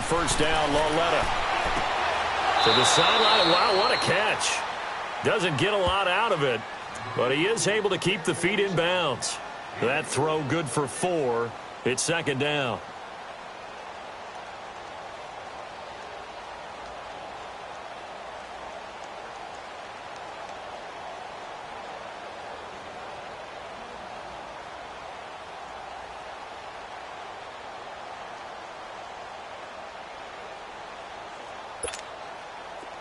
first down. Lauletta to the sideline. Wow, what a catch. Doesn't get a lot out of it, but he is able to keep the feet in bounds. That throw good for 4. It's second down.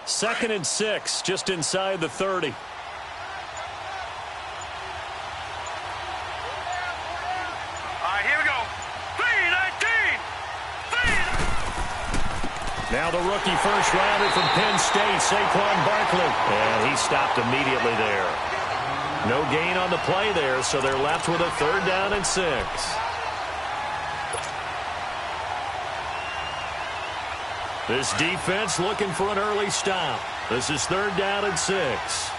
Second and 6, just inside the 30. Now the rookie first-rounder from Penn State, Saquon Barkley. And he stopped immediately there. No gain on the play there, so they're left with a 3rd down and 6. This defense looking for an early stop. This is 3rd down and 6.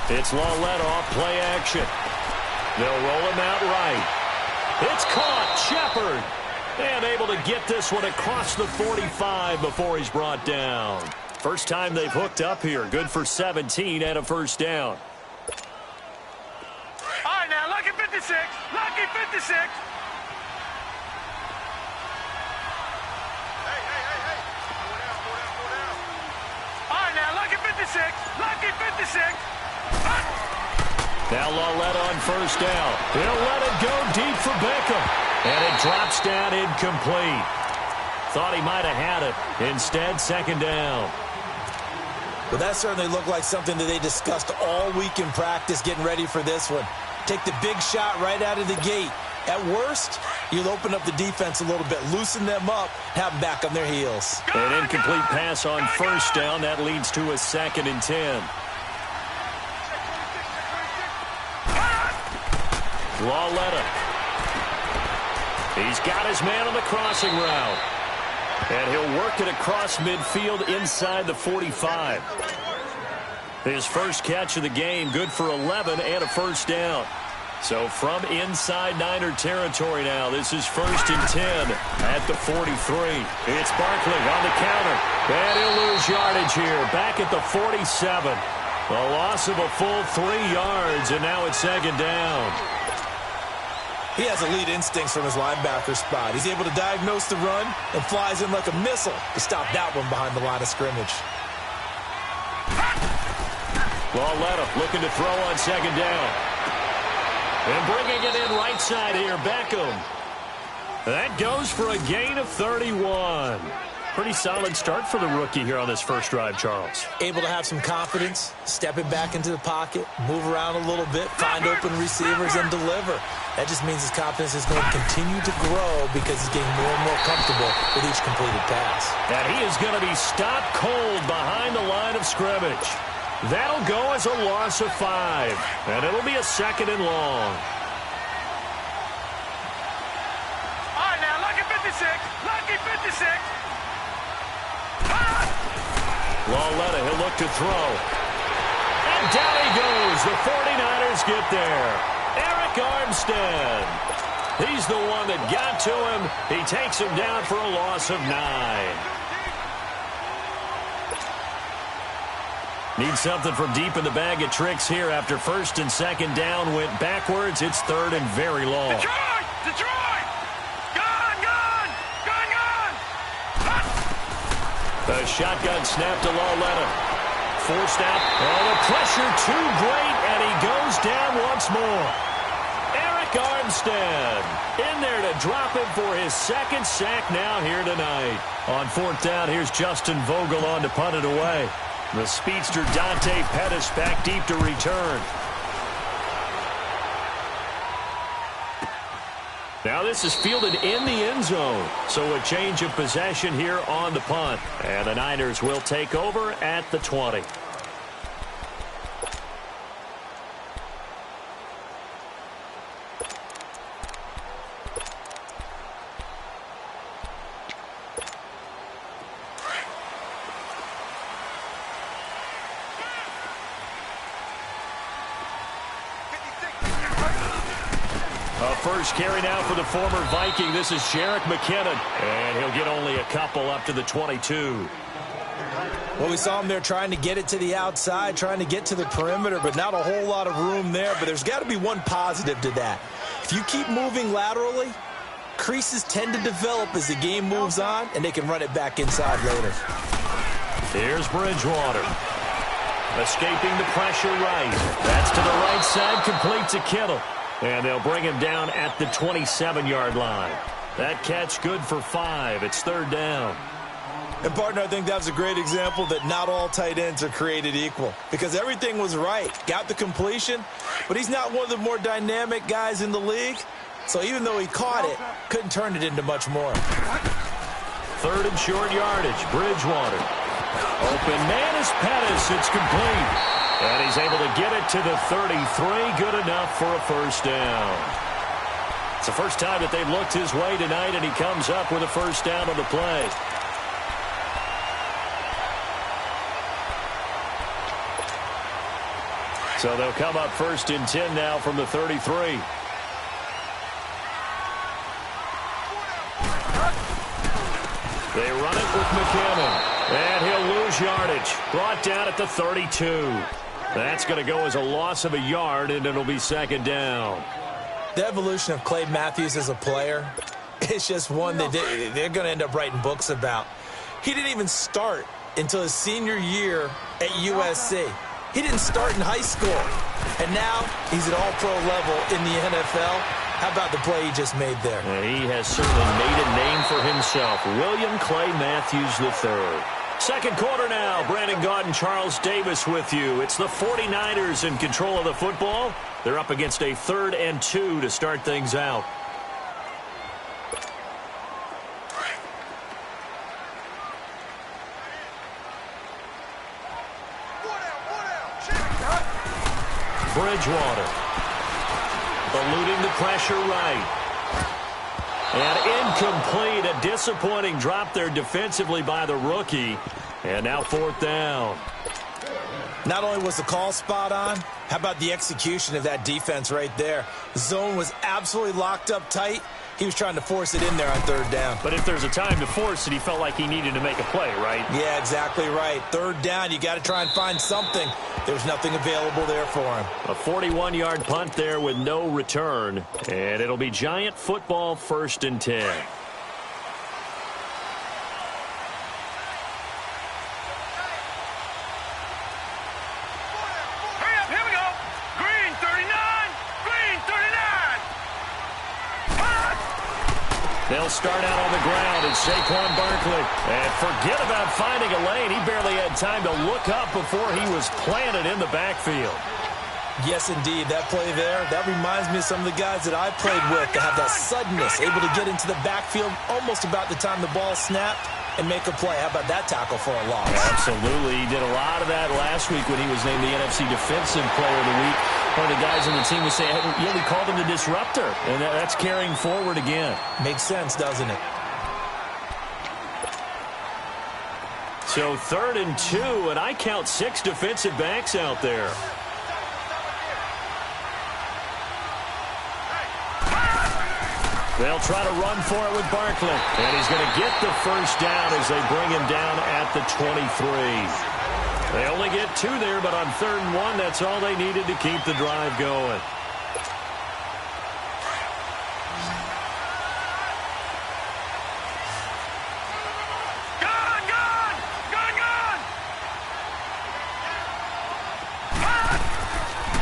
It's Lauletta off play action. They'll roll him out right. It's caught. Shepard. And able to get this one across the 45 before he's brought down. First time they've hooked up here. Good for 17 and a first down. All right, now, lucky 56. Lucky 56. Hey. Slow down. All right, now, lucky 56. Lucky 56. Now Lauletta on first down. He'll let it go deep for Beckham. And it drops down incomplete. Thought he might have had it. Instead, second down. Well, that certainly looked like something that they discussed all week in practice getting ready for this one. Take the big shot right out of the gate. At worst, you'll open up the defense a little bit, loosen them up, have them back on their heels. An incomplete pass on first down. That leads to a 2nd and 10. Lauletta. He's got his man on the crossing route. And he'll work it across midfield inside the 45. His first catch of the game, good for 11 and a first down. So from inside Niner territory now, this is 1st and 10 at the 43. It's Barkley on the counter. And he'll lose yardage here, back at the 47. A loss of a full 3 yards, and now it's second down. He has elite instincts from his linebacker spot. He's able to diagnose the run and flies in like a missile to stop that one behind the line of scrimmage. Lauletta looking to throw on second down. And bringing it in right side here, Beckham. That goes for a gain of 31. Pretty solid start for the rookie here on this first drive, Charles. Able to have some confidence, stepping back into the pocket, move around a little bit, find open receivers, and deliver. That just means his confidence is going to continue to grow because he's getting more and more comfortable with each completed pass. And he is going to be stopped cold behind the line of scrimmage. That'll go as a loss of 5. And it'll be a 2nd and long. All right, now, lucky 56. Lucky 56. Lauletta, he'll look to throw. And down he goes. The 49ers get there. Eric Armstead. He's the one that got to him. He takes him down for a loss of 9. Need something from deep in the bag of tricks here after 1st and 2nd down went backwards. It's 3rd and very long. Detroit! Detroit! Gun! Gun! Gun! Gun! The shotgun snap to Lauletta. Forced out. Oh, the pressure too great, and he goes down once more. Eric Armstead in there to drop him for his 2nd sack now here tonight. On 4th down, here's Justin Vogel on to punt it away. The speedster Dante Pettis back deep to return. Now this is fielded in the end zone. So a change of possession here on the punt. And the Niners will take over at the 20. A first carry now for the former Viking. This is Jerick McKinnon, and he'll get only a couple up to the 22. Well, we saw him there trying to get it to the outside, trying to get to the perimeter, but not a whole lot of room there. But there's got to be one positive to that. If you keep moving laterally, creases tend to develop as the game moves on, and they can run it back inside later. Here's Bridgewater. Escaping the pressure right. That's to the right side, complete to Kittle. And they'll bring him down at the 27-yard line. That catch good for 5. It's third down. And, partner, I think that was a great example that not all tight ends are created equal, because everything was right. Got the completion, but he's not one of the more dynamic guys in the league. So even though he caught it, couldn't turn it into much more. Third and short yardage. Bridgewater. Open man is Pettis. It's complete. And he's able to get it to the 33. Good enough for a first down. It's the first time that they've looked his way tonight, and he comes up with a first down on the play. So they'll come up first and 10 now from the 33. They run it with McKinnon. And he'll lose yardage. Brought down at the 32. That's going to go as a loss of a yard, and it'll be second down. The evolution of Clay Matthews as a player, it's just one that they're going to end up writing books about. He didn't even start until his senior year at USC. He didn't start in high school, and now he's at all-pro level in the NFL. How about the play he just made there? He has certainly made a name for himself. William Clay Matthews III. Second quarter now. Brandon Gaud and Charles Davis with you. It's the 49ers in control of the football. They're up against a 3rd and 2 to start things out. Bridgewater. Eluding the pressure right. And incomplete. A disappointing drop there defensively by the rookie. And now fourth down. Not only was the call spot on, how about the execution of that defense right there? The zone was absolutely locked up tight. He was trying to force it in there on third down. But if there's a time to force it, he felt like he needed to make a play, right? Yeah, exactly right. Third down, you got to try and find something. There was nothing available there for him. A 41-yard punt there with no return. And it'll be Giant football, 1st and 10. They'll start out on the ground, and Saquon Barkley. And forget about finding a lane. He barely had time to look up before he was planted in the backfield. Yes, indeed. That play there, that reminds me of some of the guys that I played with that have that suddenness, able to get into the backfield almost about the time the ball snapped and make a play. How about that tackle for a loss? Absolutely. He did a lot of that last week when he was named the NFC Defensive Player of the Week. One of the guys on the team was saying, yeah, we called him the disruptor, and that's carrying forward again. Makes sense, doesn't it? So 3rd and 2, and I count 6 defensive backs out there. They'll try to run for it with Barkley. And he's going to get the first down as they bring him down at the 23. They only get 2 there, but on 3rd and 1, that's all they needed to keep the drive going.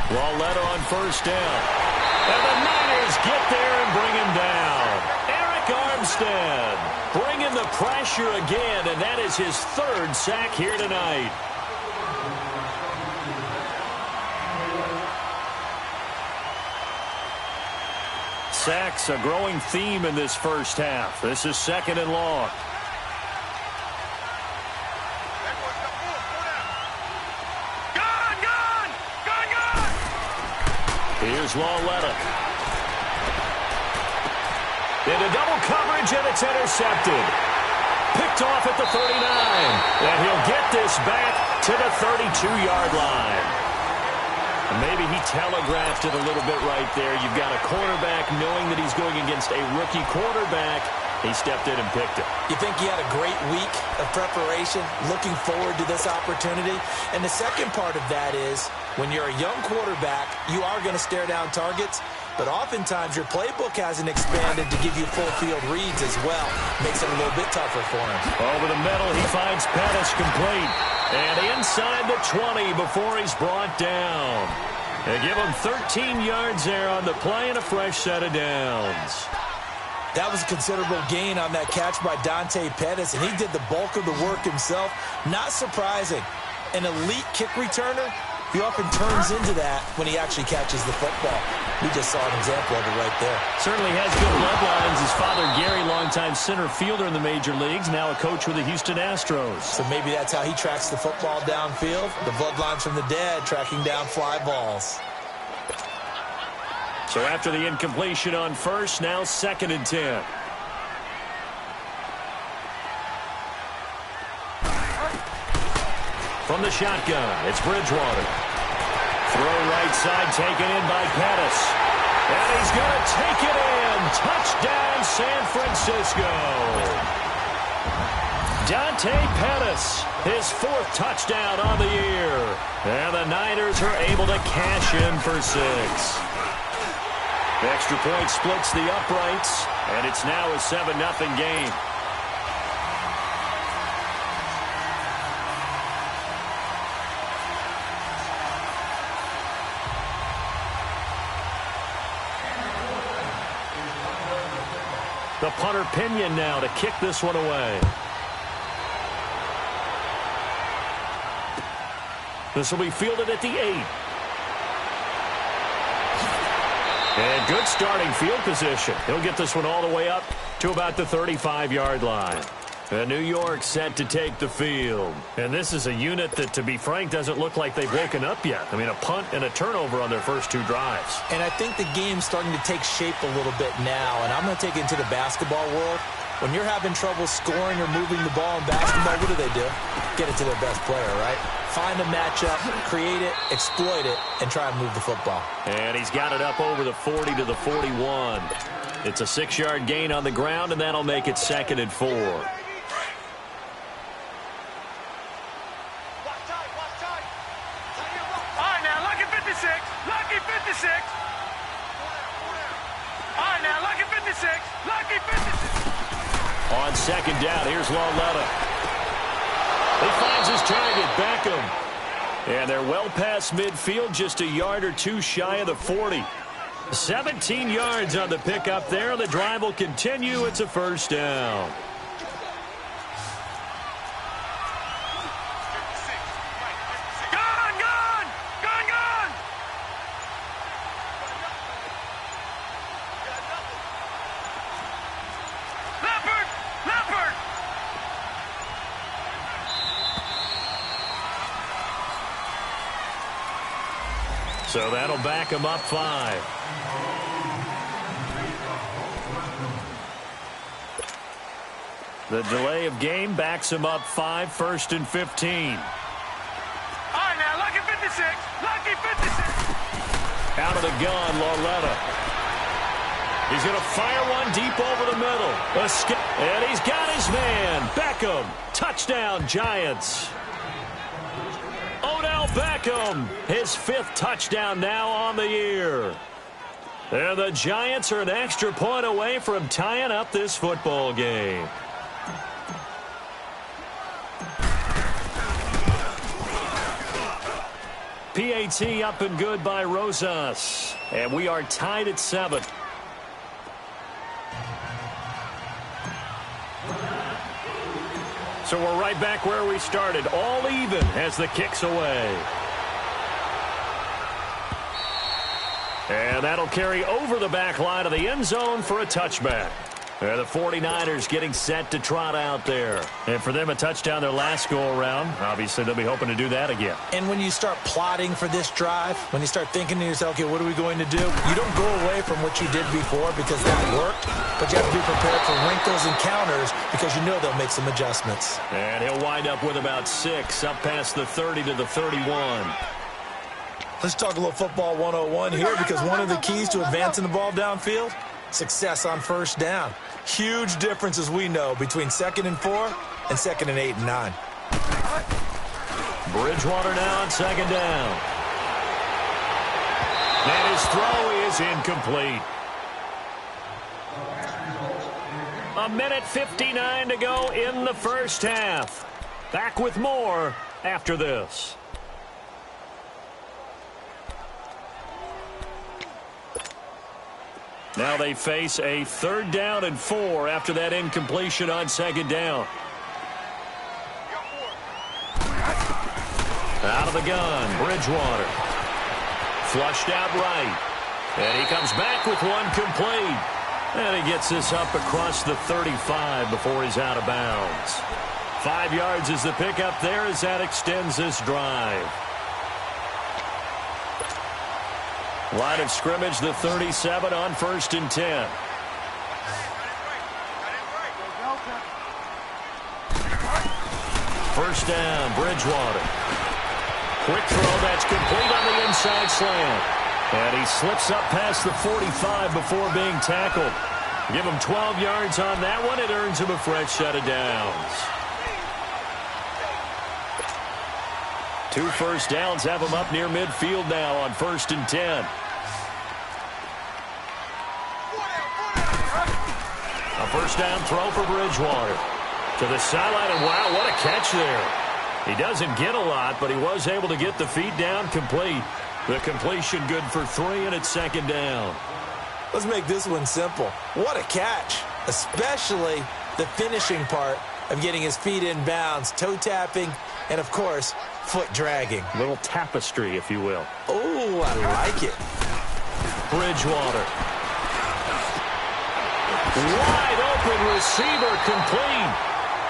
Walletta on first down. And the Niners get there and bring him down. Eric Armstead bringing the pressure again, and that is his 3rd sack here tonight. Sacks, a growing theme in this first half. This is 2nd and long. Here's Walletta. Into double coverage, and it's intercepted. Picked off at the 39. And he'll get this back to the 32-yard line. Maybe he telegraphed it a little bit right there. You've got a quarterback knowing that he's going against a rookie quarterback. He stepped in and picked it. You think he had a great week of preparation, looking forward to this opportunity? And the second part of that is, when you're a young quarterback, you are going to stare down targets, but oftentimes your playbook hasn't expanded to give you full field reads as well. Makes it a little bit tougher for him. Over the middle, he finds Pettis complete. And inside the 20 before he's brought down. They give him 13 yards there on the play and a fresh set of downs. That was a considerable gain on that catch by Dante Pettis, and he did the bulk of the work himself. Not surprising. An elite kick returner, he often turns into that when he actually catches the football. We just saw an example of it right there. Certainly has good bloodlines. His father, Gary, longtime center fielder in the major leagues, now a coach with the Houston Astros. So maybe that's how he tracks the football downfield. The bloodlines from the dad tracking down fly balls. So after the incompletion on first, now 2nd and 10. From the shotgun, it's Bridgewater. Throw right side taken in by Pettis. And he's going to take it in. Touchdown, San Francisco. Dante Pettis, his 4th touchdown on the year. And the Niners are able to cash in for 6. The extra point splits the uprights, and it's now a 7-0 game. The punter Pinion now to kick this one away. This will be fielded at the 8. And good starting field position. He'll get this one all the way up to about the 35-yard line. And New York set to take the field. And this is a unit that, to be frank, doesn't look like they've woken up yet. I mean, a punt and a turnover on their first 2 drives. And I think the game's starting to take shape a little bit now. And I'm going to take it into the basketball world. When you're having trouble scoring or moving the ball in basketball, what do? Get it to their best player, right? Find a matchup, create it, exploit it, and try and move the football. And he's got it up over the 40 to the 41. It's a 6-yard gain on the ground, and that'll make it 2nd and 4. Watch tight. All right, now, lucky 56. Lucky 56. All right, now, lucky 56. Lucky 56. On 2nd down, here's Lauletta. He finds his target, Beckham. And they're well past midfield, just a yard or 2 shy of the 40. 17 yards on the pickup there. The drive will continue. It's a 1st down. So that'll back him up 5. The delay of game backs him up 5, 1st and 15. All right, now, lucky 56. Lucky 56. Out of the gun, Lauletta. He's going to fire one deep over the middle. And he's got his man, Beckham. Touchdown, Giants. Odell Beckham, his 5th touchdown now on the year. And the Giants are an extra point away from tying up this football game. PAT up and good by Rosas. And we are tied at 7. So we're right back where we started, all even as the kick's away. And that'll carry over the back line of the end zone for a touchback. And the 49ers getting set to trot out there. And for them, a touchdown their last go-around. Obviously, they'll be hoping to do that again. And when you start plotting for this drive, when you start thinking to yourself, okay, what are we going to do? You don't go away from what you did before because that worked, but you have to be prepared for wrinkles and counters because you know they'll make some adjustments. And he'll wind up with about 6, up past the 30 to the 31. Let's talk a little football 101 here, because one of the keys to advancing the ball downfield, success on first down. Huge difference, as we know, between 2nd and 4 and 2nd and 8 and 9. Bridgewater now on 2nd down. And his throw is incomplete. 1:59 to go in the first half. Back with more after this. Now they face a 3rd down and 4 after that incompletion on 2nd down. Out of the gun, Bridgewater. Flushed out right. And he comes back with one complete. And he gets this up across the 35 before he's out of bounds. 5 yards is the pickup there as that extends this drive. Line of scrimmage, the 37 on 1st and 10. First down, Bridgewater. Quick throw that's complete on the inside slant. And he slips up past the 45 before being tackled. Give him 12 yards on that one. It earns him a fresh set of downs. 2 first downs have him up near midfield now on 1st and 10. A first down throw for Bridgewater. To the sideline, and wow, what a catch there. He doesn't get a lot, but he was able to get the feet down complete. The completion good for 3, and it's 2nd down. Let's make this one simple. What a catch, especially the finishing part of getting his feet in bounds, toe tapping, and, of course, foot dragging. A little tapestry, if you will. Oh, I like it. Bridgewater. Wide open receiver complete.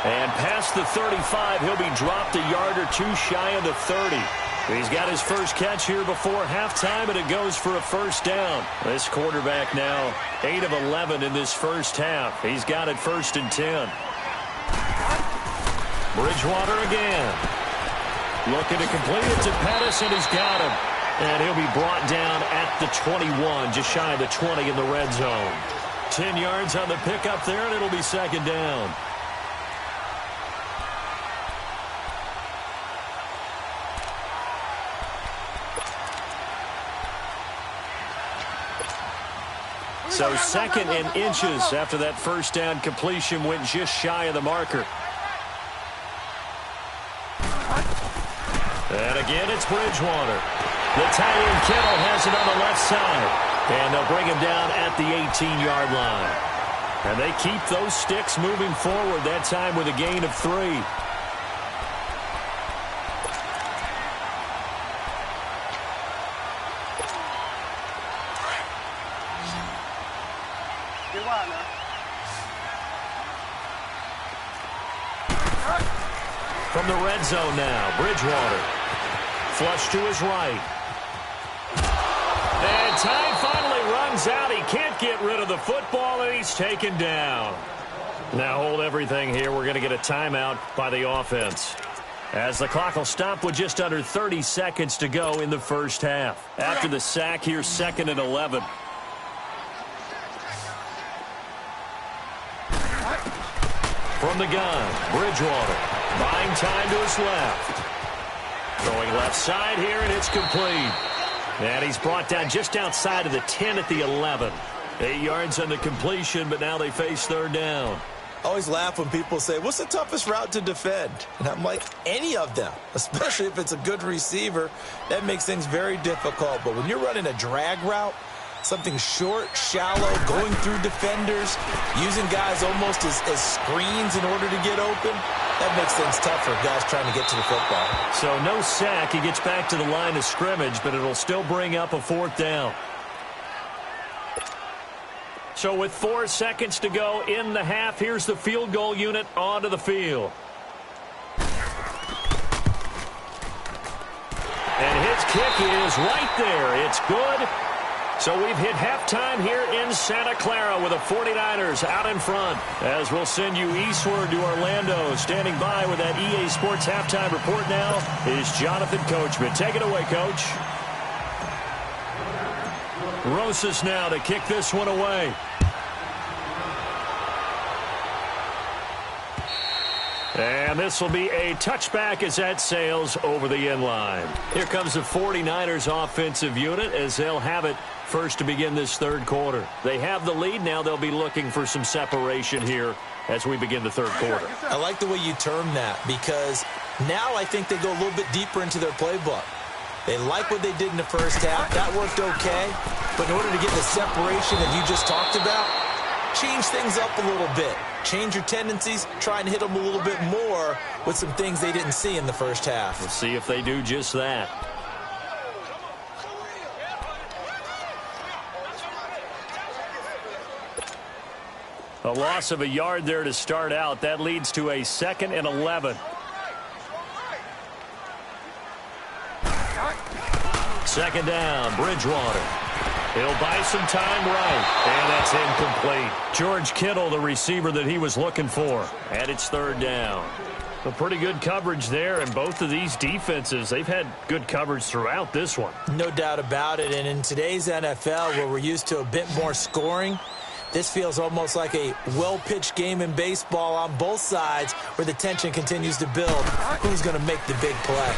And past the 35, he'll be dropped a yard or 2 shy of the 30. He's got his first catch here before halftime, and it goes for a first down. This quarterback now 8 of 11 in this first half. He's got it 1st and 10. Bridgewater again. Looking to complete it to Pettis, and he's got him. And he'll be brought down at the 21, just shy of the 20 in the red zone. 10 yards on the pickup there, and it'll be 2nd down. So 2nd and inches after that first down completion went just shy of the marker. And again, it's Bridgewater. The tight end Kittle has it on the left side. And they'll bring him down at the 18-yard line. And they keep those sticks moving forward, that time with a gain of 3. From the red zone now, Bridgewater. Flush to his right. And time finally runs out. He can't get rid of the football, and he's taken down. Now hold everything here. We're going to get a timeout by the offense, as the clock will stop with just under 30 seconds to go in the first half. After the sack, here's 2nd and 11. From the gun, Bridgewater. Buying time to his left. Going left side here, and it's complete. And he's brought down just outside of the 10 at the 11. 8 yards on the completion, but now they face 3rd down. I always laugh when people say, what's the toughest route to defend? And I'm like, any of them, especially if it's a good receiver. That makes things very difficult. But when you're running a drag route, something short, shallow, going through defenders, using guys almost as screens in order to get open, that makes things tough for guys trying to get to the football. So no sack. He gets back to the line of scrimmage, but it'll still bring up a 4th down. So with 4 seconds to go in the half, here's the field goal unit onto the field. And his kick is right there. It's good. So we've hit halftime here in Santa Clara with the 49ers out in front. As we'll send you eastward to Orlando. Standing by with that EA Sports halftime report now is Jonathan Coachman. Take it away, Coach. Rosas now to kick this one away. And this will be a touchback as that sails over the end line. Here comes the 49ers offensive unit as they'll have it first to begin this third quarter. They have the lead. Now they'll be looking for some separation here as we begin the third quarter. I like the way you term that because now I think they go a little bit deeper into their playbook. They like what they did in the first half. That worked okay. But in order to get the separation that you just talked about, change things up a little bit. Change your tendencies, try and hit them a little bit more with some things they didn't see in the first half. We'll see if they do just that. A loss of a yard there to start out. That leads to a 2nd and 11. Second down, Bridgewater. He'll buy some time right, and that's incomplete. George Kittle, the receiver that he was looking for, and it's third down. A pretty good coverage there, and both of these defenses, they've had good coverage throughout this one. No doubt about it, and in today's NFL, where we're used to a bit more scoring, this feels almost like a well-pitched game in baseball on both sides where the tension continues to build. Who's going to make the big play?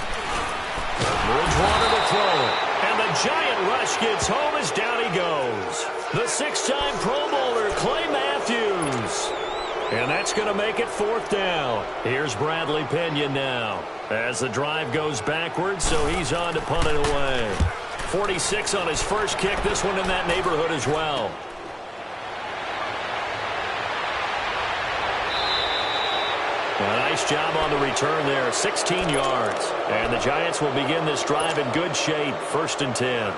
Bridgewater to throw it. And the giant rush gets home as down he goes. The 6-time Pro Bowler, Clay Matthews. And that's going to make it fourth down. Here's Bradley Pinion now as the drive goes backwards, so he's on to punt it away. 46 on his first kick. This one in that neighborhood as well. A nice job on the return there, 16 yards. And the Giants will begin this drive in good shape, 1st and 10.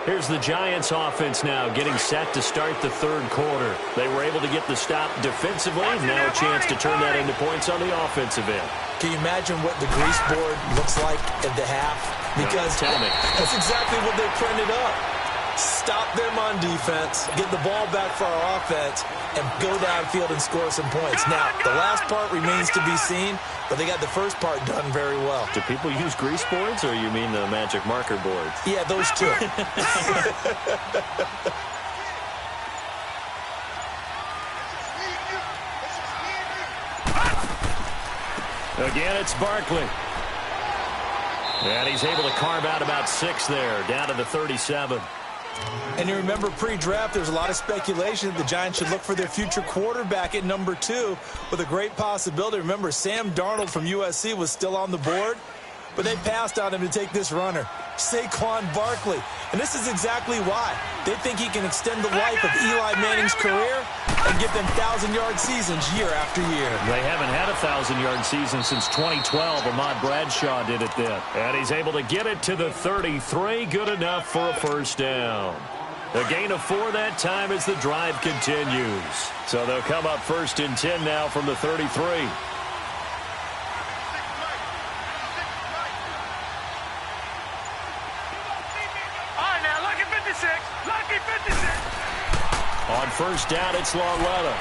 Here's the Giants offense now getting set to start the third quarter. They were able to get the stop defensively. Now a chance to turn that into points on the offensive end. Can you imagine what the grease board looks like at the half? Because tell me. That's exactly what they printed up. Stop them on defense, get the ball back for our offense, and go downfield and score some points. Now, the last part remains to be seen, but they got the first part done very well. Do people use grease boards, or you mean the magic marker boards? Yeah, those two. Again, it's Barkley. And he's able to carve out about 6 there, down to the 37. And you remember pre-draft, there's a lot of speculation that the Giants should look for their future quarterback at number 2 with a great possibility. Remember, Sam Darnold from USC was still on the board, but they passed on him to take this runner, Saquon Barkley. And this is exactly why. They think he can extend the life of Eli Manning's career and give them 1,000-yard seasons year after year. They haven't had a 1,000-yard season since 2012. Ahmad Bradshaw did it then. And he's able to get it to the 33. Good enough for a first down. A gain of 4 that time as the drive continues. So they'll come up 1st and 10 now from the 33. On first down, it's Lauletta.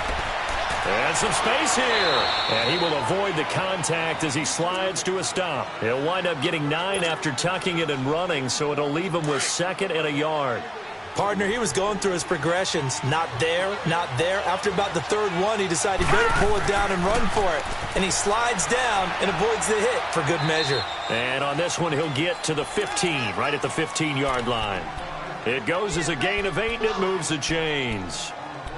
And some space here. And he will avoid the contact as he slides to a stop. He'll wind up getting 9 after tucking it and running, so it'll leave him with 2nd and a yard. Partner, he was going through his progressions. Not there, not there. After about the 3rd one, he decided he better pull it down and run for it. And he slides down and avoids the hit for good measure. And on this one, he'll get to the 15, right at the 15-yard line. It goes as a gain of 8, and it moves the chains.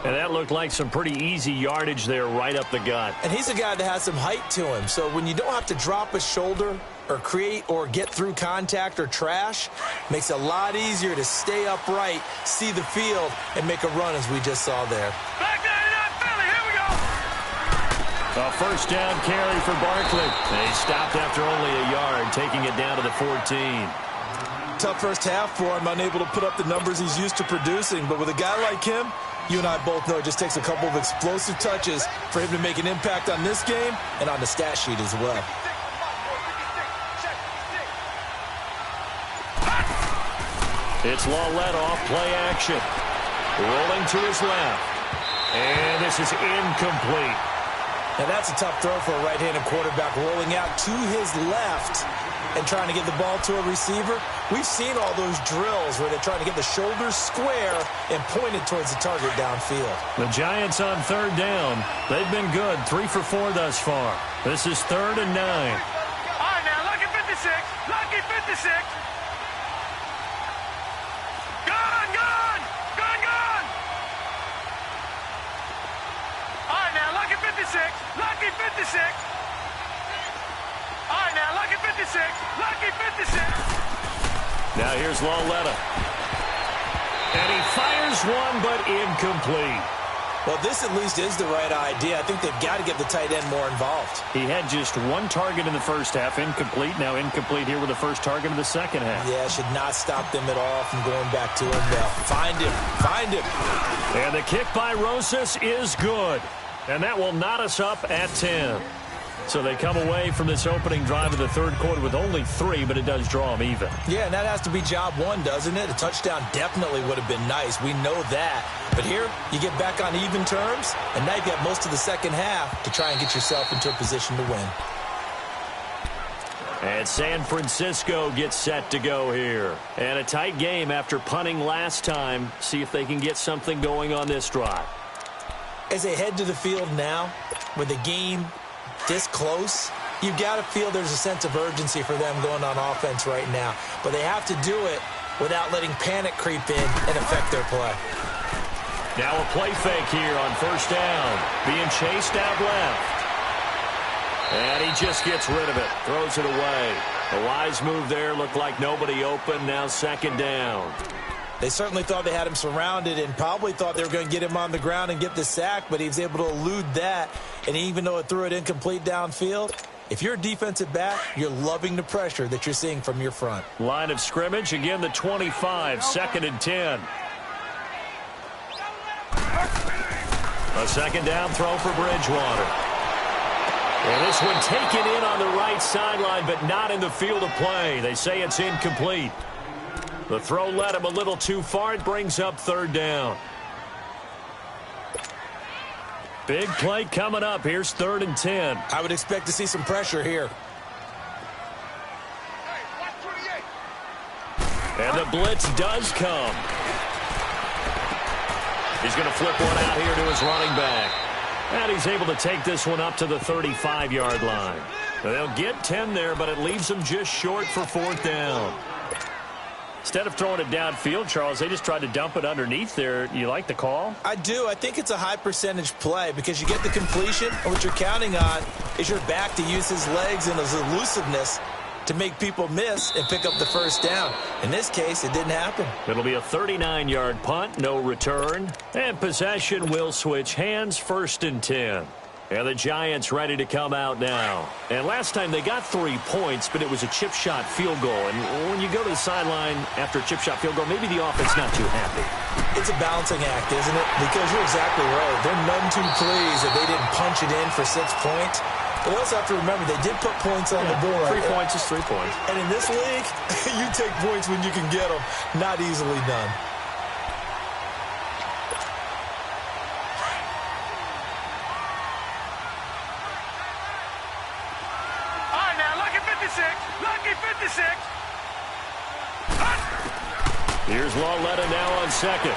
And that looked like some pretty easy yardage there right up the gut. And he's a guy that has some height to him. So when you don't have to drop a shoulder or create or get through contact or trash, makes it a lot easier to stay upright, see the field, and make a run as we just saw there. Back there, Philly, here we go. A first down carry for Barkley. They stopped after only a yard, taking it down to the 14. Tough first half for him, unable to put up the numbers he's used to producing. But with a guy like him, you and I both know it just takes a couple of explosive touches for him to make an impact on this game and on the stat sheet as well. It's Lauletta off play action. Rolling to his left. And this is incomplete. Now that's a tough throw for a right-handed quarterback, rolling out to his left and trying to get the ball to a receiver. We've seen all those drills where they're trying to get the shoulders square and pointed towards the target downfield. The Giants on third down. They've been good, 3 for 4 thus far. This is 3rd and 9. All right, now, lucky 56. Lucky 56. Gun, gun. Gun, gun. All right, now, lucky 56. Lucky 56. All right, now, lucky 56. Lucky 56. Now here's Lauletta. And he fires one, but incomplete. Well, this at least is the right idea. I think they've got to get the tight end more involved. He had just 1 target in the first half, incomplete. Now incomplete here with the first target of the second half. Yeah, should not stop them at all from going back to him. Find him. Find him. And the kick by Rosas is good. And that will knot us up at 10. So they come away from this opening drive of the third quarter with only 3, but it does draw them even. Yeah, and that has to be job 1, doesn't it? A touchdown definitely would have been nice. We know that. But here, you get back on even terms, and now you've got most of the second half to try and get yourself into a position to win. And San Francisco gets set to go here. And a tight game after punting last time. See if they can get something going on this drive. As they head to the field now, with the game this close, you've got to feel there's a sense of urgency for them going on offense right now. But they have to do it without letting panic creep in and affect their play. Now a play fake here on first down. Being chased out left. And he just gets rid of it. Throws it away. A wise move there. Looked like nobody open. Now second down. They certainly thought they had him surrounded and probably thought they were going to get him on the ground and get the sack, but he was able to elude that. And even though it threw it incomplete downfield, if you're a defensive back, you're loving the pressure that you're seeing from your front. Line of scrimmage, again the 25, 2nd and 10. A second down throw for Bridgewater. And this one taken in on the right sideline, but not in the field of play. They say it's incomplete. The throw led him a little too far. It brings up third down. Big play coming up. Here's 3rd and 10. I would expect to see some pressure here. And the blitz does come. He's going to flip one out here to his running back. And he's able to take this one up to the 35-yard line. They'll get 10 there, but it leaves them just short for 4th down. Instead of throwing it downfield, Charles, they just tried to dump it underneath there. You like the call? I do. I think it's a high percentage play because you get the completion, and what you're counting on is your back to use his legs and his elusiveness to make people miss and pick up the first down. In this case, it didn't happen. It'll be a 39-yard punt, no return. And possession will switch hands, 1st and 10. And the Giants ready to come out now. And last time they got 3 points, but it was a chip shot field goal. And when you go to the sideline after a chip shot field goal, maybe the offense not too happy. It's a balancing act, isn't it? Because you're exactly right. They're none too pleased that they didn't punch it in for 6 points. But we also have to remember they did put points on the board. 3 points is 3 points. And in this league, you take points when you can get them. Not easily done. Here's Lauletta now on second.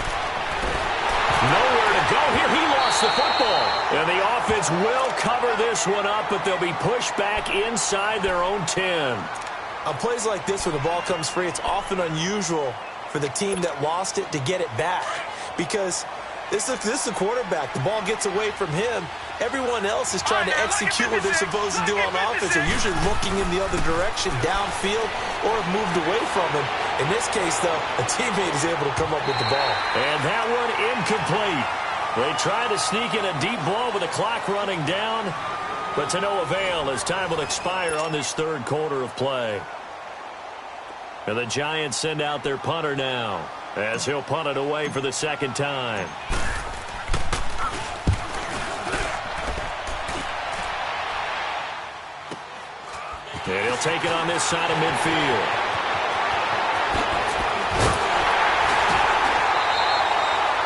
Nowhere to go here. He lost the football. And the offense will cover this one up, but they'll be pushed back inside their own 10. On plays like this, when the ball comes free, it's often unusual for the team that lost it to get it back. Because this is the quarterback. The ball gets away from him. Everyone else is trying to execute what they're supposed to do on offense. They're usually looking in the other direction, downfield, or have moved away from him. In this case, though, a teammate is able to come up with the ball. And that one incomplete. They try to sneak in a deep ball with the clock running down, but to no avail as time will expire on this third quarter of play. And the Giants send out their punter now as he'll punt it away for the second time. And he'll take it on this side of midfield.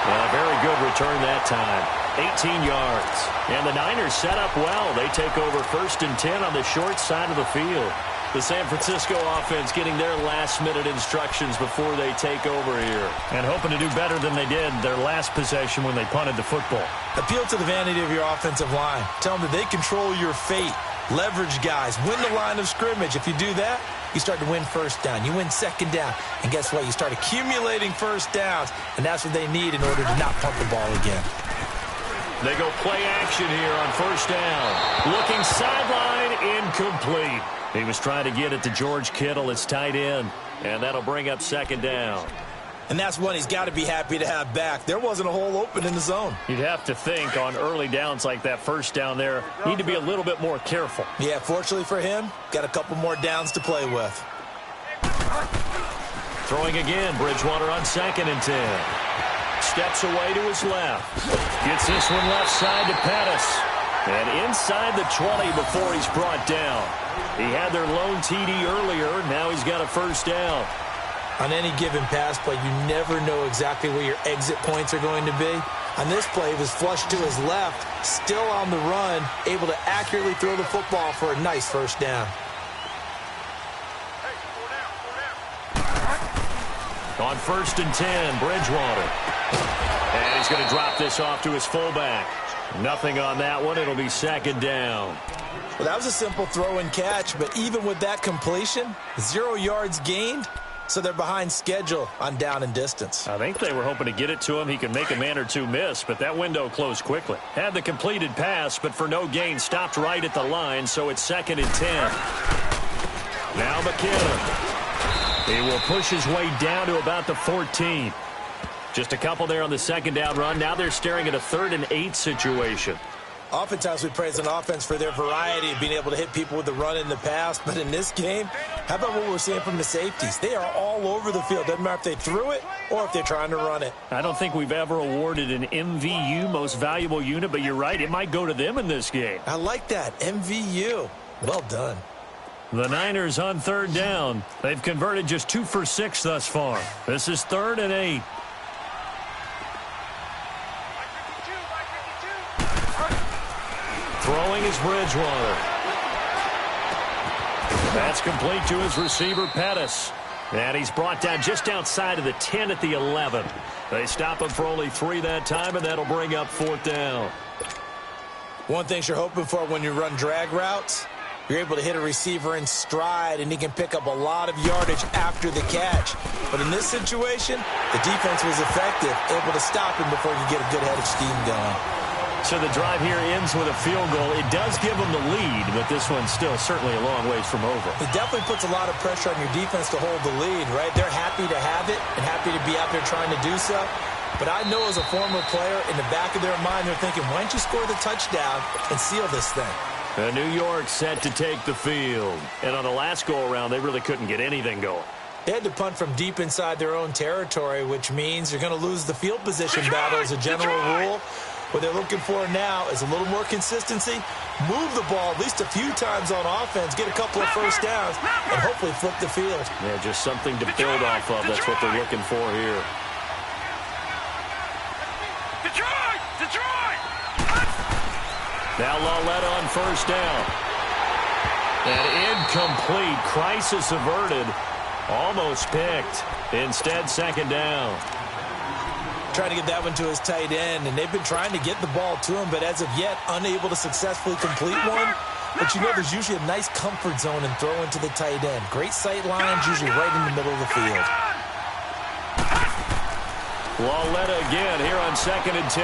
A very good return that time. 18 yards. And the Niners set up well. They take over 1st and 10 on the short side of the field. The San Francisco offense getting their last-minute instructions before they take over here. And hoping to do better than they did their last possession when they punted the football. Appeal to the vanity of your offensive line. Tell them that they control your fate. Leverage guys. Win the line of scrimmage. If you do that, you start to win 1st down. You win 2nd down. And guess what? You start accumulating 1st downs. And that's what they need in order to not punt the ball again. They go play action here on 1st down. Looking sideline, incomplete. He was trying to get it to George Kittle, his tight end. And that'll bring up 2nd down. And that's one he's got to be happy to have back. There wasn't a hole open in the zone. You'd have to think on early downs like that 1st down there, need to be a little bit more careful. Yeah, fortunately for him, got a couple more downs to play with. Throwing again, Bridgewater on 2nd and 10. Steps away to his left. Gets this one left side to Pettis. And inside the 20 before he's brought down. He had their lone TD earlier. Now he's got a 1st down. On any given pass play, you never know exactly where your exit points are going to be. On this play, he was flushed to his left, still on the run, able to accurately throw the football for a nice 1st down. On 1st and 10, Bridgewater. And he's going to drop this off to his fullback. Nothing on that one. It'll be 2nd down. Well, that was a simple throw and catch, but even with that completion, 0 yards gained, so they're behind schedule on down and distance. I think they were hoping to get it to him. He could make a man or two miss, but that window closed quickly. Had the completed pass, but for no gain, stopped right at the line, so it's 2nd and 10. Now McKinnon. He will push his way down to about the 14. Just a couple there on the 2nd down run. Now they're staring at a 3rd and 8 situation. Oftentimes we praise an offense for their variety of being able to hit people with the run in the pass. But in this game, how about what we're seeing from the safeties? They are all over the field. Doesn't matter if they threw it or if they're trying to run it. I don't think we've ever awarded an MVU, most valuable unit, but you're right. It might go to them in this game. I like that. MVU. Well done. The Niners on 3rd down. They've converted just 2 for 6 thus far. This is 3rd and 8. Throwing is Bridgewater. That's complete to his receiver, Pettis. And he's brought down just outside of the 10 at the 11. They stop him for only 3 that time, and that'll bring up 4th down. One thing you're hoping for when you run drag routes, you're able to hit a receiver in stride, and he can pick up a lot of yardage after the catch. But in this situation, the defense was effective, able to stop him before you get a good head of steam going. So the drive here ends with a field goal. It does give them the lead, but this one's still certainly a long ways from over. It definitely puts a lot of pressure on your defense to hold the lead, right? They're happy to have it and happy to be out there trying to do so. But I know as a former player, in the back of their mind, they're thinking, why don't you score the touchdown and seal this thing? And New York set to take the field. And on the last go-around, they really couldn't get anything going. They had to punt from deep inside their own territory, which means you're going to lose the field position battle as a general rule. What they're looking for now is a little more consistency, move the ball at least a few times on offense, get a couple of 1st downs, and hopefully flip the field. Yeah, just something to build off of. That's what they're looking for here. Detroit! Now Lawletta on 1st down. And incomplete. Crisis averted. Almost picked. Instead, 2nd down. Trying to get that one to his tight end, and they've been trying to get the ball to him, but as of yet, unable to successfully complete one. But you know there's usually a nice comfort zone in throwing to the tight end. Great sight lines, usually right in the middle of the field. Lawletta again here on 2nd and 10.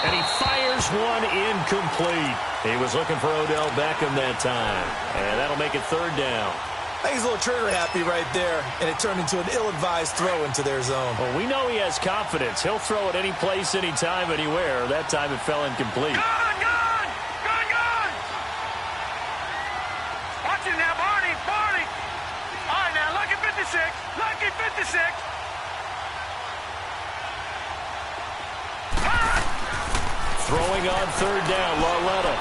And he fires one incomplete. He was looking for Odell Beckham that time. And that'll make it 3rd down. I think he's a little trigger happy right there, and it turned into an ill-advised throw into their zone. Well, we know he has confidence. He'll throw it any place, anytime, anywhere. That time it fell incomplete. Gone! Watch it now, Barney! All right, now, lucky 56. Throwing on 3rd down, Lawletta.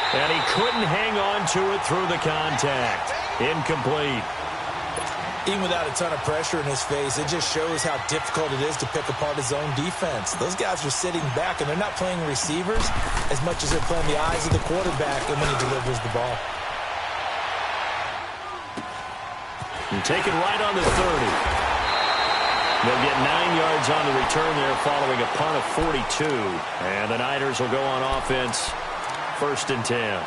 And he couldn't hang on to it through the contact. Incomplete. Even without a ton of pressure in his face, it just shows how difficult it is to pick apart his own defense. Those guys are sitting back, and they're not playing receivers as much as they're playing the eyes of the quarterback and when he delivers the ball. And take it right on the 30. They'll get 9 yards on the return there following a punt of 42. And the Niners will go on offense, 1st and 10.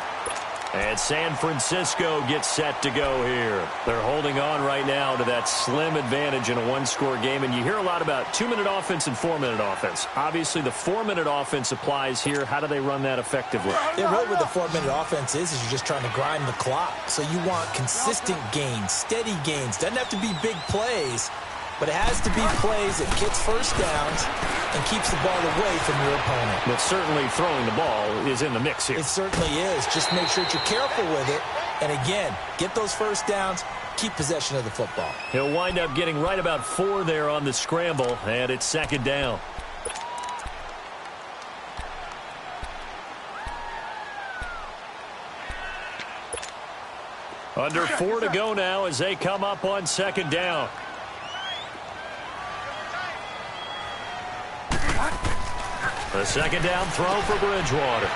And San Francisco gets set to go here. They're holding on right now to that slim advantage in a one-score game. And you hear a lot about 2-minute offense and 4-minute offense. Obviously, the 4-minute offense applies here. How do they run that effectively? Yeah, really what the 4-minute offense is you're just trying to grind the clock. So you want consistent gains, steady gains. Doesn't have to be big plays, but it has to be plays that gets first downs and keeps the ball away from your opponent. But certainly throwing the ball is in the mix here. It certainly is. Just make sure that you're careful with it. And again, get those first downs, keep possession of the football. He'll wind up getting right about 4 there on the scramble, and it's 2nd down. Under 4 to go now as they come up on 2nd down. The 2nd down throw for Bridgewater.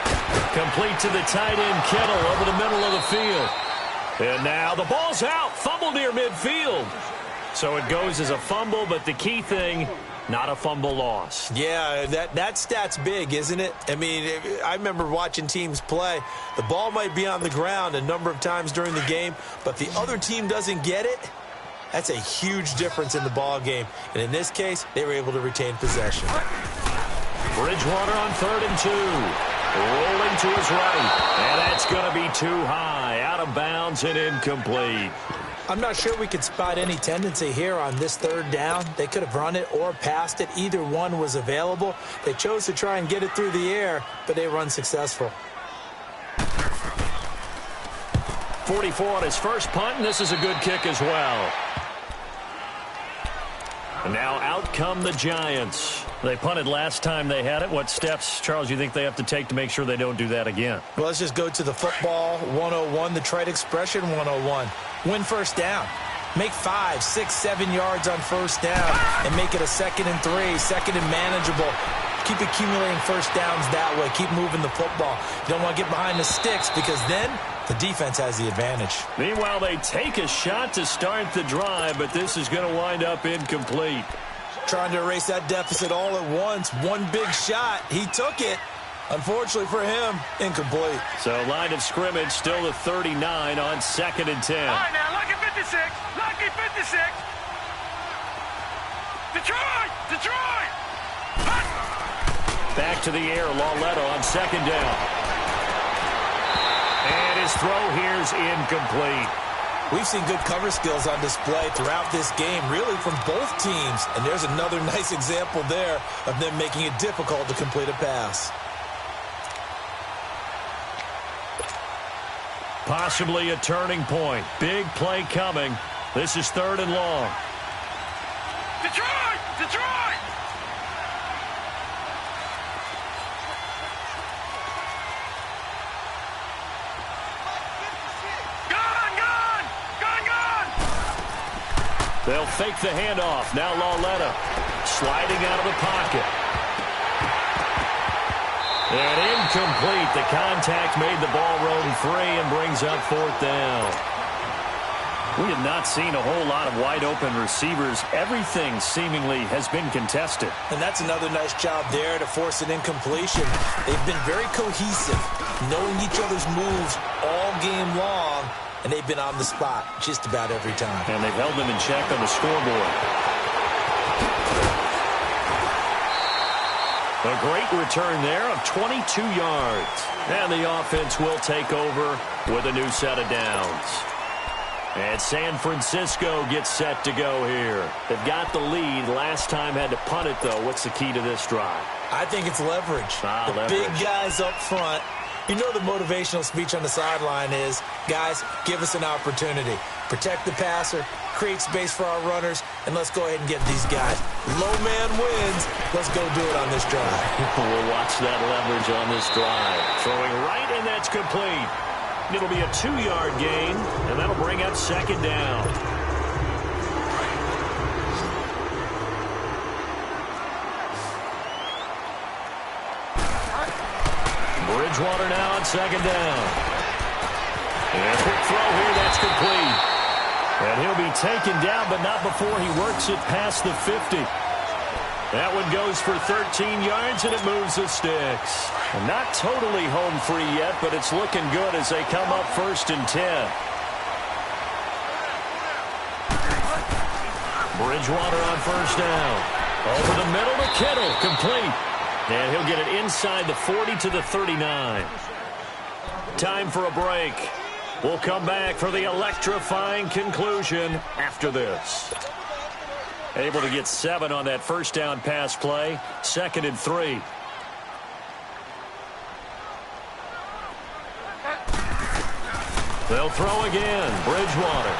Complete to the tight end, Kittle, over the middle of the field. And now the ball's out. Fumble near midfield. So it goes as a fumble, but the key thing, not a fumble loss. Yeah, that stat's big, isn't it? I mean, I remember watching teams play. The ball might be on the ground a number of times during the game, but the other team doesn't get it. That's a huge difference in the ball game. And in this case, they were able to retain possession. Bridgewater on 3rd and 2. Rolling to his right. And that's going to be too high. Out of bounds and incomplete. I'm not sure we could spot any tendency here on this 3rd down. They could have run it or passed it. Either one was available. They chose to try and get it through the air, but they were unsuccessful. 44 on his first punt, and this is a good kick as well. And now out come the Giants. They punted last time they had it. What steps, Charles, you think they have to take to make sure they don't do that again? Well, let's just go to the football 101, the trite expression 101. Win first down. Make 5, 6, 7 yards on first down and make it a 2nd and 3, 2nd and manageable. Keep accumulating first downs that way. Keep moving the football. You don't want to get behind the sticks because then the defense has the advantage. Meanwhile, they take a shot to start the drive, but this is going to wind up incomplete. Trying to erase that deficit all at once. One big shot. He took it. Unfortunately for him, incomplete. So line of scrimmage still the 39 on 2nd and 10. All right, now, lucky 56. Lucky 56. Detroit! Detroit! Back to the air, Lauletta on 2nd down. And his throw here's incomplete. We've seen good cover skills on display throughout this game, really from both teams. And there's another nice example there of them making it difficult to complete a pass. Possibly a turning point. Big play coming. This is 3rd and long. Detroit! Detroit! They'll fake the handoff. Now Lauletta sliding out of the pocket. And incomplete. The contact made the ball roam free and brings up 4th down. We have not seen a whole lot of wide-open receivers. Everything seemingly has been contested. And that's another nice job there to force an incompletion. They've been very cohesive, knowing each other's moves all game long. And they've been on the spot just about every time. And they've held them in check on the scoreboard. A great return there of 22 yards. And the offense will take over with a new set of downs. And San Francisco gets set to go here. They've got the lead. Last time had to punt it, though. What's the key to this drive? I think it's leverage. The big guys up front. You know the motivational speech on the sideline is, guys, give us an opportunity. Protect the passer, create space for our runners, and let's go ahead and get these guys. Low man wins. Let's go do it on this drive. We'll watch that leverage on this drive. Throwing right, and that's complete. It'll be a 2-yard gain, and that'll bring up 2nd down. Bridgewater now on second down. And a quick throw here, that's complete. And he'll be taken down, but not before he works it past the 50. That one goes for 13 yards, and it moves the sticks. Not totally home free yet, but it's looking good as they come up 1st and 10. Bridgewater on 1st down. Over the middle to Kittle, complete. And he'll get it inside the 40 to the 39. Time for a break. We'll come back for the electrifying conclusion after this. Able to get 7 on that 1st down pass play. 2nd and 3. They'll throw again. Bridgewater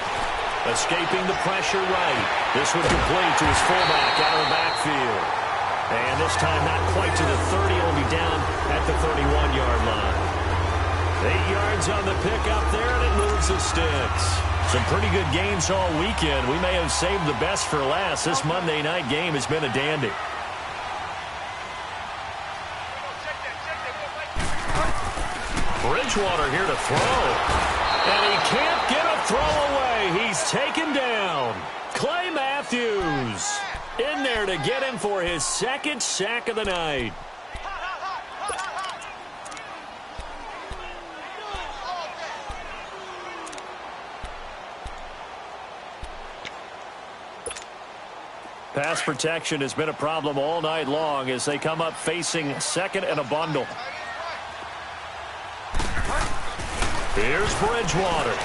escaping the pressure right. This one complete to his fullback out of the backfield. And this time not quite to the 30. It'll be down at the 31-yard line. 8 yards on the pickup there, and it moves the sticks. Some pretty good games all weekend. We may have saved the best for last. This Monday night game has been a dandy. Bridgewater here to throw. And he can't get a throw away. He's taken down. Clay Matthews in there to get him for his 2nd sack of the night. Pass protection has been a problem all night long as they come up facing 2nd and a bundle. Here's Bridgewater.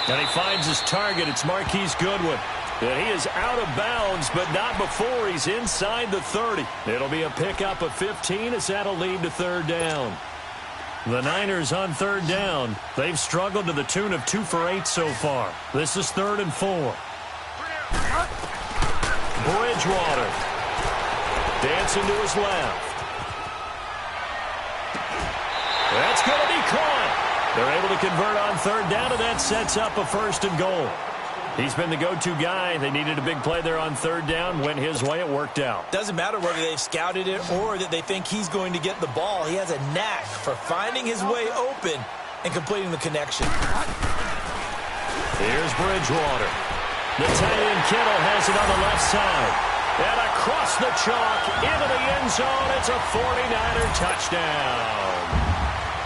And he finds his target. It's Marquise Goodwin. And he is out of bounds, but not before he's inside the 30. It'll be a pickup of 15 as that'll lead to 3rd down. The Niners on 3rd down. They've struggled to the tune of 2 for 8 so far. This is 3rd and 4. Bridgewater dancing to his left. That's going to be caught. They're able to convert on 3rd down, and that sets up a 1st and goal. He's been the go-to guy. They needed a big play there on 3rd down. Went his way. It worked out. Doesn't matter whether they've scouted it or that they think he's going to get the ball. He has a knack for finding his way open and completing the connection. Here's Bridgewater. The tight end Kittle has it on the left side. And across the chalk into the end zone. It's a 49er touchdown.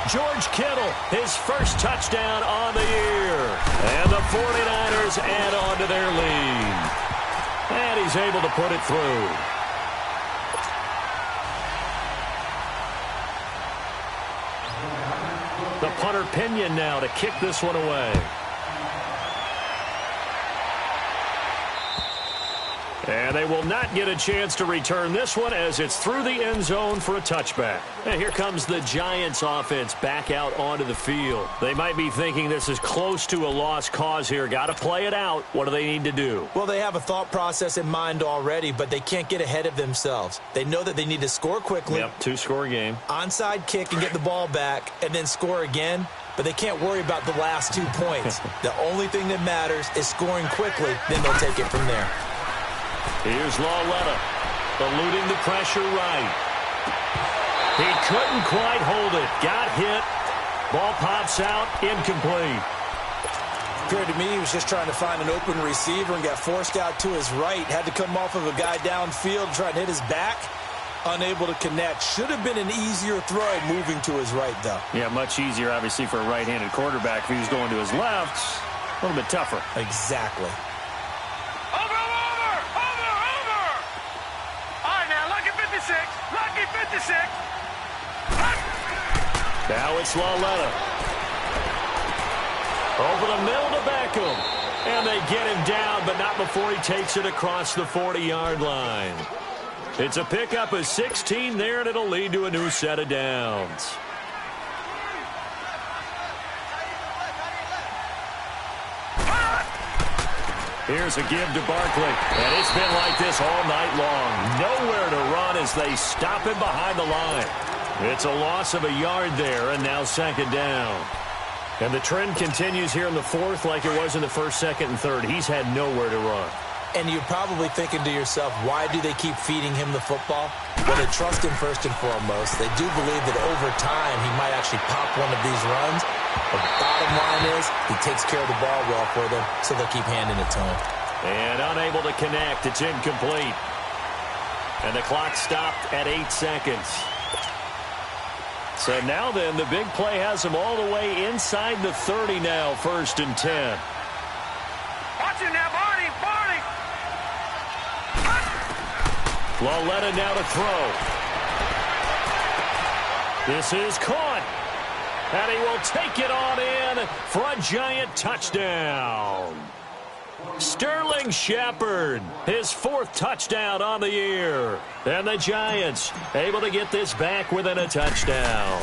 George Kittle, his 1st touchdown on the year. And the 49ers add on to their lead. And he's able to put it through. The punter Pinion now to kick this one away. And they will not get a chance to return this one as it's through the end zone for a touchback. And here comes the Giants offense back out onto the field. They might be thinking this is close to a lost cause here. Got to play it out. What do they need to do? Well, they have a thought process in mind already, but they can't get ahead of themselves. They know that they need to score quickly. Yep, 2-score game. Onside kick and get the ball back and then score again. But they can't worry about the last 2 points. The only thing that matters is scoring quickly. Then they'll take it from there. Here's Lawletta, eluding the pressure right. He couldn't quite hold it. Got hit. Ball pops out, incomplete. Appeared to me he was just trying to find an open receiver and got forced out to his right. Had to come off of a guy downfield, try and hit his back. Unable to connect. Should have been an easier throw moving to his right, though. Yeah, much easier, obviously, for a right-handed quarterback. If he was going to his left, a little bit tougher. Exactly. Lucky 56. Now it's Lawletta. Over the middle to Beckham. And they get him down, but not before he takes it across the 40-yard line. It's a pickup of 16 there, and it'll lead to a new set of downs. Here's a give to Barkley. And it's been like this all night long. Nowhere to run as they stop him behind the line. It's a loss of a yard there, and now 2nd down. And the trend continues here in the 4th like it was in the 1st, 2nd, and 3rd. He's had nowhere to run. And you're probably thinking to yourself, why do they keep feeding him the football? Well, they trust him first and foremost. They do believe that over time he might actually pop one of these runs. The bottom line is he takes care of the ball well for them, so they'll keep handing it to him. And unable to connect. It's incomplete. And the clock stopped at 8 seconds. So now then, the big play has him all the way inside the 30 now, 1st and 10. Watch him now, Barney. Laletta now to throw. This is caught. And he will take it on in for a Giant touchdown. Sterling Shepard, his 4th touchdown on the year. And the Giants able to get this back within a touchdown.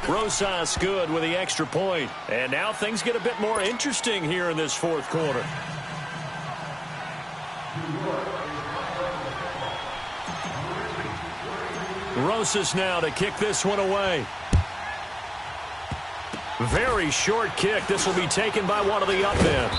Rosas good with the extra point. And now things get a bit more interesting here in this 4th quarter. Rosas now to kick this one away. Very short kick. This will be taken by one of the up men.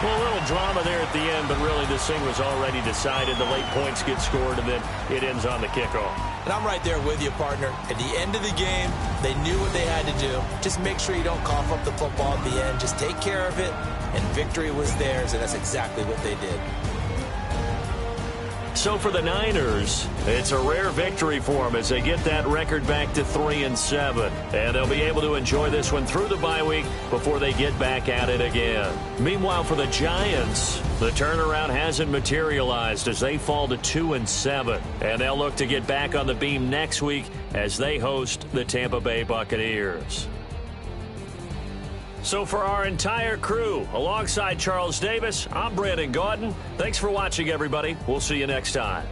Well, a little drama there at the end, but really this thing was already decided. The late points get scored, and then it ends on the kickoff. And I'm right there with you, partner. At the end of the game, they knew what they had to do. Just make sure you don't cough up the football at the end. Just take care of it, and victory was theirs, and that's exactly what they did. So for the Niners, it's a rare victory for them as they get that record back to 3-7. And they'll be able to enjoy this one through the bye week before they get back at it again. Meanwhile, for the Giants, the turnaround hasn't materialized as they fall to 2-7. And they'll look to get back on the beam next week as they host the Tampa Bay Buccaneers. So for our entire crew, alongside Charles Davis, I'm Brandon Gaudin. Thanks for watching, everybody. We'll see you next time.